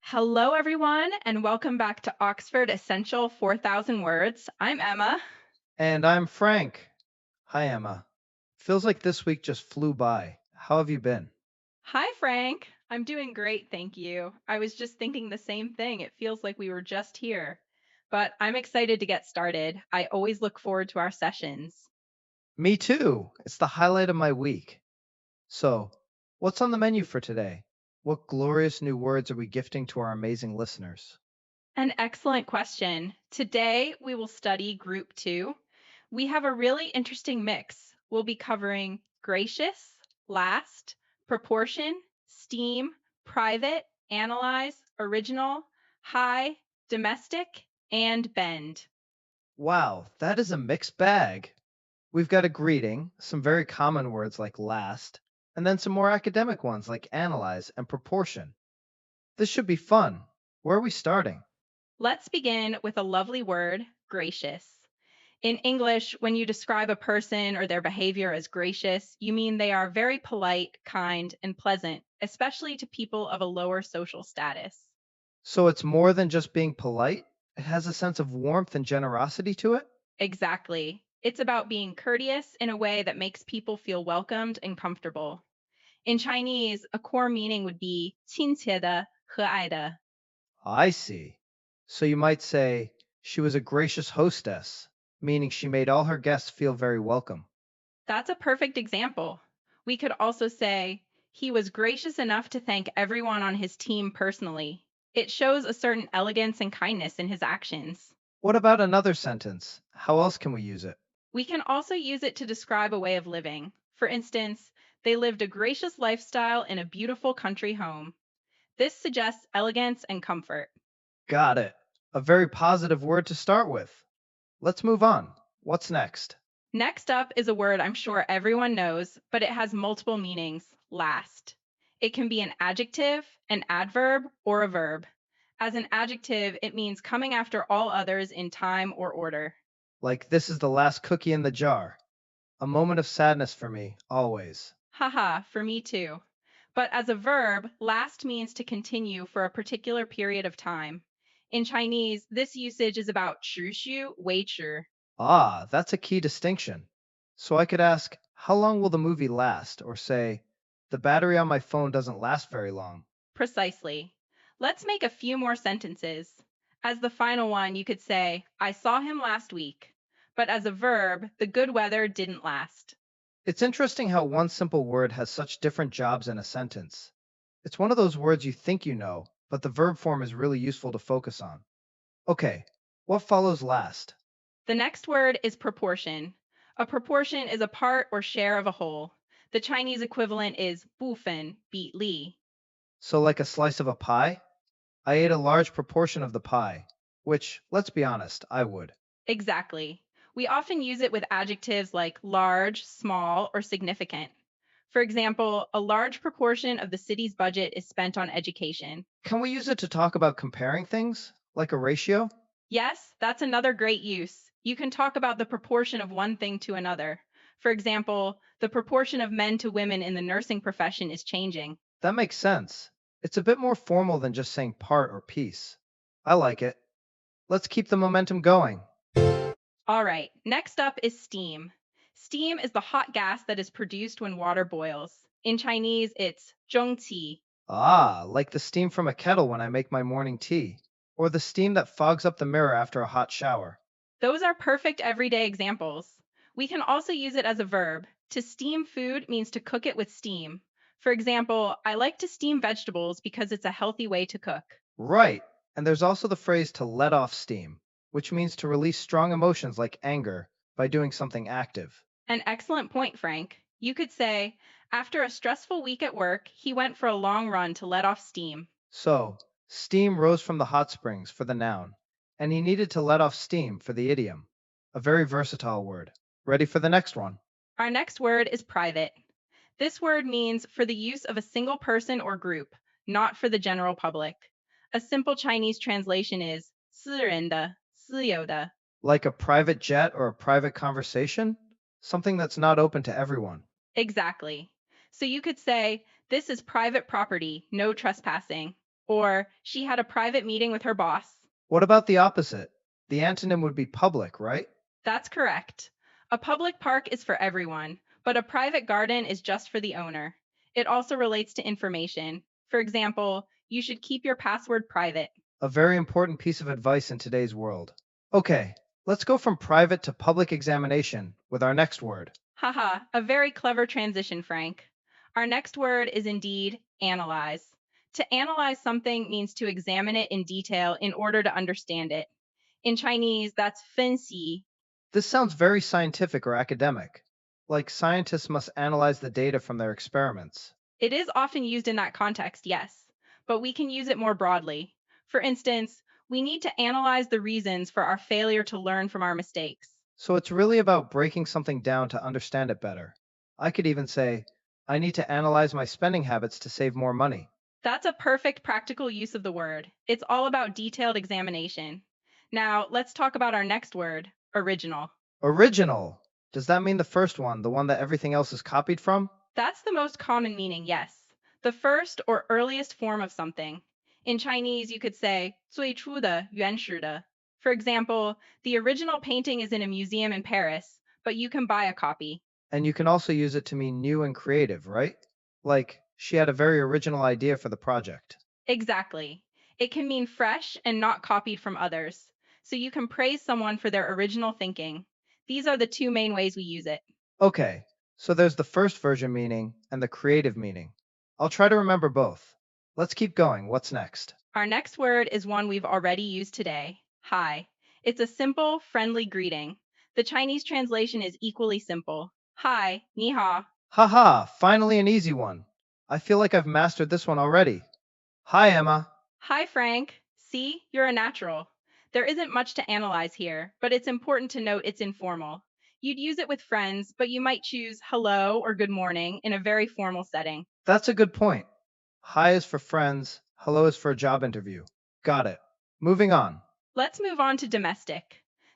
Hello, everyone, and welcome back to Oxford Essential 4000 Words. I'm Emma. And I'm Frank. Hi, Emma. Feels like this week just flew by. How have you been? Hi, Frank. I'm doing great, thank you. I was just thinking the same thing. It feels like we were just here. But I'm excited to get started. I always look forward to our sessions. Me too. It's the highlight of my week. So, what's on the menu for today? What glorious new words are we gifting to our amazing listeners? An excellent question. Today, we will study Group 2. We have a really interesting mix. We'll be covering gracious, last, proportion, steam, private, analyze, original, high, domestic, and bend. Wow, that is a mixed bag. We've got a greeting, some very common words like last, and then some more academic ones like analyze and proportion. This should be fun. Where are we starting? Let's begin with a lovely word, gracious. In English, when you describe a person or their behavior as gracious, you mean they are very polite, kind, and pleasant, especially to people of a lower social status. So it's more than just being polite? It has a sense of warmth and generosity to it? Exactly. It's about being courteous in a way that makes people feel welcomed and comfortable. In Chinese, a core meaning would be 亲切的,和蔼的. I see. So you might say, she was a gracious hostess, meaning she made all her guests feel very welcome. That's a perfect example. We could also say, he was gracious enough to thank everyone on his team personally. It shows a certain elegance and kindness in his actions. What about another sentence? How else can we use it? We can also use it to describe a way of living. For instance, they lived a gracious lifestyle in a beautiful country home. This suggests elegance and comfort. Got it. A very positive word to start with. Let's move on. What's next? Next up is a word I'm sure everyone knows, but it has multiple meanings last. It can be an adjective, an adverb, or a verb. As an adjective, it means coming after all others in time or order. Like, this is the last cookie in the jar. A moment of sadness for me, always. Haha, for me too. But as a verb, last means to continue for a particular period of time. In Chinese, this usage is about 持续维持. Ah, that's a key distinction. So I could ask, how long will the movie last? Or say, the battery on my phone doesn't last very long. Precisely. Let's make a few more sentences. As the final one, you could say, I saw him last week. But as a verb, the good weather didn't last. It's interesting how one simple word has such different jobs in a sentence. It's one of those words you think you know, but the verb form is really useful to focus on. Okay, what follows last? The next word is proportion. A proportion is a part or share of a whole. The Chinese equivalent is 部分,比例. So, like a slice of a pie? I ate a large proportion of the pie, which, let's be honest, I would. Exactly. We often use it with adjectives like large, small, or significant. For example, a large proportion of the city's budget is spent on education. Can we use it to talk about comparing things, like a ratio? Yes, that's another great use. You can talk about the proportion of one thing to another. For example, the proportion of men to women in the nursing profession is changing. That makes sense. It's a bit more formal than just saying part or piece. I like it. Let's keep the momentum going. All right, next up is steam. Steam is the hot gas that is produced when water boils. In Chinese, it's 蒸汽. Ah, like the steam from a kettle when I make my morning tea, or the steam that fogs up the mirror after a hot shower. Those are perfect everyday examples. We can also use it as a verb. To steam food means to cook it with steam. For example, I like to steam vegetables because it's a healthy way to cook. Right, and there's also the phrase to let off steam, which means to release strong emotions like anger by doing something active. An excellent point, Frank. You could say, after a stressful week at work, he went for a long run to let off steam. So, steam rose from the hot springs for the noun, and he needed to let off steam for the idiom. A very versatile word. Ready for the next one? Our next word is private. This word means for the use of a single person or group, not for the general public. A simple Chinese translation is 私人的,私有的. Like a private jet or a private conversation? Something that's not open to everyone. Exactly. So you could say, this is private property, no trespassing. Or she had a private meeting with her boss. What about the opposite? The antonym would be public, right? That's correct. A public park is for everyone, but a private garden is just for the owner. It also relates to information. For example, you should keep your password private. A very important piece of advice in today's world. Okay, let's go from private to public examination with our next word. Haha, a very clever transition, Frank. Our next word is indeed analyze. To analyze something means to examine it in detail in order to understand it. In Chinese, that's 分析. This sounds very scientific or academic, like scientists must analyze the data from their experiments. It is often used in that context, yes, but we can use it more broadly. For instance, we need to analyze the reasons for our failure to learn from our mistakes. So it's really about breaking something down to understand it better. I could even say, I need to analyze my spending habits to save more money. That's a perfect practical use of the word. It's all about detailed examination. Now, let's talk about our next word, original. Original. Does that mean the first one, the one that everything else is copied from? That's the most common meaning, yes. The first or earliest form of something. In Chinese, you could say 最初的,原始的. For example, the original painting is in a museum in Paris, but you can buy a copy. And you can also use it to mean new and creative, right? Like, she had a very original idea for the project. Exactly. It can mean fresh and not copied from others. So you can praise someone for their original thinking. These are the two main ways we use it. Okay, so there's the first version meaning and the creative meaning. I'll try to remember both. Let's keep going. What's next? Our next word is one we've already used today, hi. It's a simple, friendly greeting. The Chinese translation is equally simple. Hi, ni hao. Haha, finally an easy one. I feel like I've mastered this one already. Hi, Emma. Hi, Frank. See, you're a natural. There isn't much to analyze here, but it's important to note it's informal. You'd use it with friends, but you might choose hello or good morning in a very formal setting. That's a good point. Hi is for friends, hello is for a job interview. Got it. Moving on. Let's move on to domestic.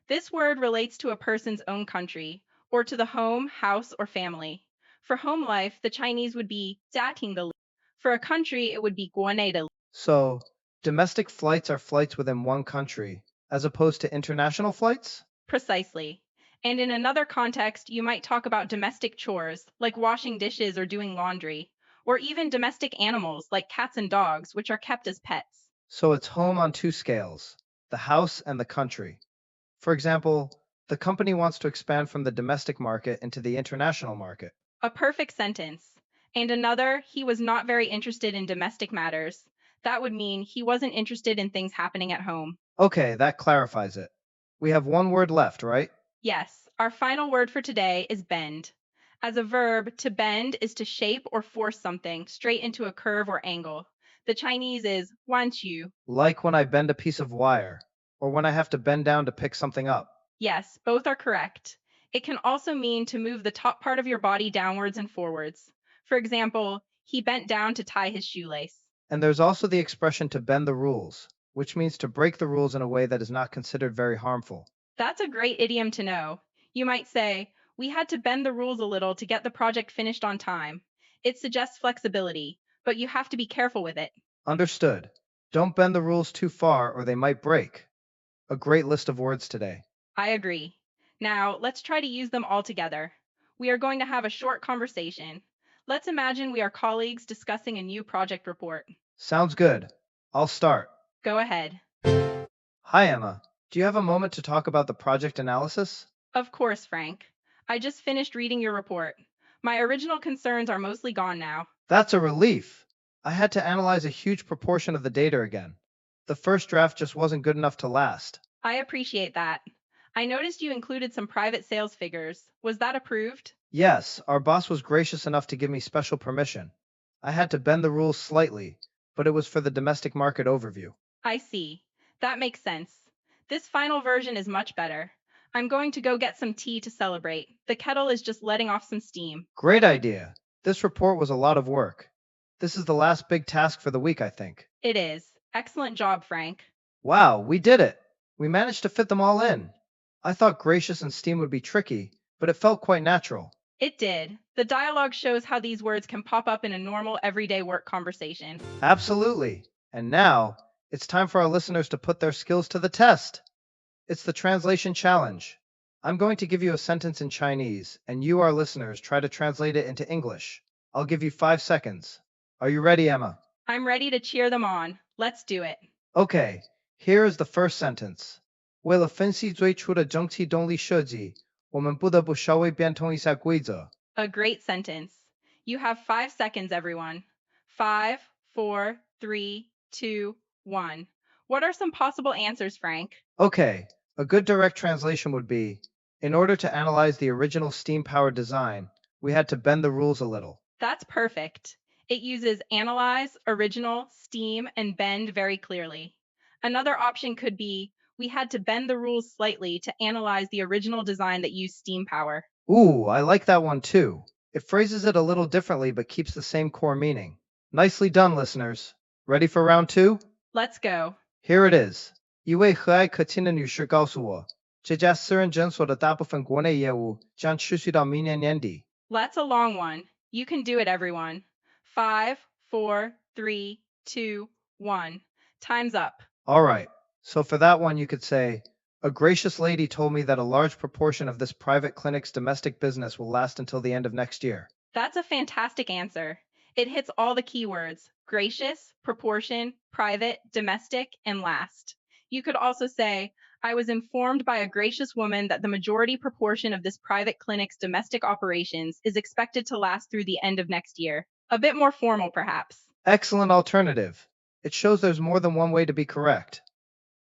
This word relates to a person's own country, or to the home, house, or family. For home life, the Chinese would be 家庭的. For a country, it would be 国内的. So, domestic flights are flights within one country, as opposed to international flights? Precisely. And in another context, you might talk about domestic chores, like washing dishes or doing laundry, or even domestic animals, like cats and dogs, which are kept as pets. So it's home on two scales, the house and the country. For example, the company wants to expand from the domestic market into the international market. A perfect sentence. And another, he was not very interested in domestic matters. That would mean he wasn't interested in things happening at home. Okay, that clarifies it. We have one word left, right? Yes, our final word for today is bend. As a verb, to bend is to shape or force something straight into a curve or angle. The Chinese is 弯曲. Like when I bend a piece of wire, or when I have to bend down to pick something up. Yes, both are correct. It can also mean to move the top part of your body downwards and forwards. For example, he bent down to tie his shoelace. And there's also the expression to bend the rules, which means to break the rules in a way that is not considered very harmful. That's a great idiom to know. You might say, we had to bend the rules a little to get the project finished on time. It suggests flexibility, but you have to be careful with it. Understood. Don't bend the rules too far or they might break. A great list of words today. I agree. Now, let's try to use them all together. We are going to have a short conversation. Let's imagine we are colleagues discussing a new project report. Sounds good. I'll start. Go ahead. Hi, Emma. Do you have a moment to talk about the project analysis? Of course, Frank. I just finished reading your report. My original concerns are mostly gone now. That's a relief. I had to analyze a huge proportion of the data again. The first draft just wasn't good enough to last. I appreciate that. I noticed you included some private sales figures. Was that approved? Yes, our boss was gracious enough to give me special permission. I had to bend the rules slightly, but it was for the domestic market overview. I see. That makes sense. This final version is much better. I'm going to go get some tea to celebrate. The kettle is just letting off some steam. Great idea. This report was a lot of work. This is the last big task for the week, I think. It is. Excellent job, Frank. Wow, we did it. We managed to fit them all in. I thought gracious and steam would be tricky, but it felt quite natural. It did. The dialogue shows how these words can pop up in a normal, everyday work conversation. Absolutely. And now, it's time for our listeners to put their skills to the test. It's the translation challenge. I'm going to give you a sentence in Chinese, and you, our listeners, try to translate it into English. I'll give you 5 seconds. Are you ready, Emma? I'm ready to cheer them on. Let's do it. Okay, here is the first sentence. 为了分析最初的整体动力设计，我们不得不稍微变通一下规则。A great sentence. You have 5 seconds, everyone. 5, 4, 3, 2, 1. What are some possible answers, Frank? Okay, a good direct translation would be, in order to analyze the original steam-powered design, we had to bend the rules a little. That's perfect. It uses analyze, original, steam, and bend very clearly. Another option could be we had to bend the rules slightly to analyze the original design that used steam power. Ooh, I like that one too. It phrases it a little differently but keeps the same core meaning. Nicely done, listeners. Ready for round 2? Let's go. Here it is. 一位和蔼可亲的女士告诉我，这家私人诊所的大部分国内业务将持续到明年年底。That's a long one. You can do it, everyone. 5, 4, 3, 2, 1. Time's up. All right. So for that one, you could say, a gracious lady told me that a large proportion of this private clinic's domestic business will last until the end of next year. That's a fantastic answer. It hits all the keywords: gracious, proportion, private, domestic, and last. You could also say, I was informed by a gracious woman that the majority proportion of this private clinic's domestic operations is expected to last through the end of next year. A bit more formal, perhaps. Excellent alternative. It shows there's more than one way to be correct.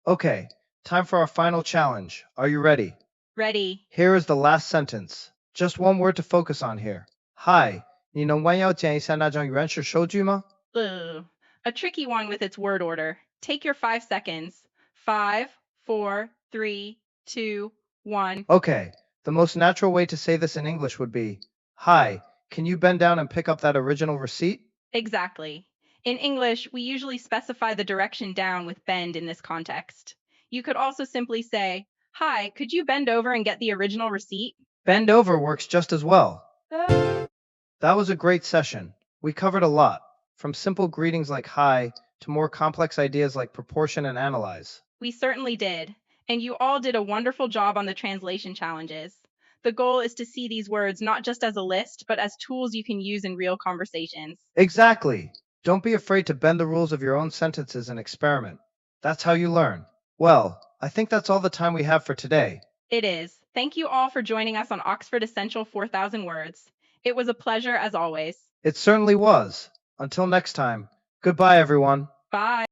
Okay, time for our final challenge. Are you ready? Ready. Here is the last sentence. Just one word to focus on here. Hi, 你能弯腰捡一下那张原始收据吗? Ugh. A tricky one with its word order. Take your 5 seconds. 5, 4, 3, 2, 1. Okay, the most natural way to say this in English would be, Hi, can you bend down and pick up that original receipt? Exactly. In English, we usually specify the direction down with bend in this context. You could also simply say, Hi, could you bend over and get the original receipt? Bend over works just as well. That was a great session. We covered a lot, from simple greetings like hi to more complex ideas like proportion and analyze. We certainly did. And you all did a wonderful job on the translation challenges. The goal is to see these words not just as a list, but as tools you can use in real conversations. Exactly. Don't be afraid to bend the rules of your own sentences and experiment. That's how you learn. Well, I think that's all the time we have for today. It is. Thank you all for joining us on Oxford Essential 4000 Words. It was a pleasure as always. It certainly was. Until next time, goodbye, everyone. Bye.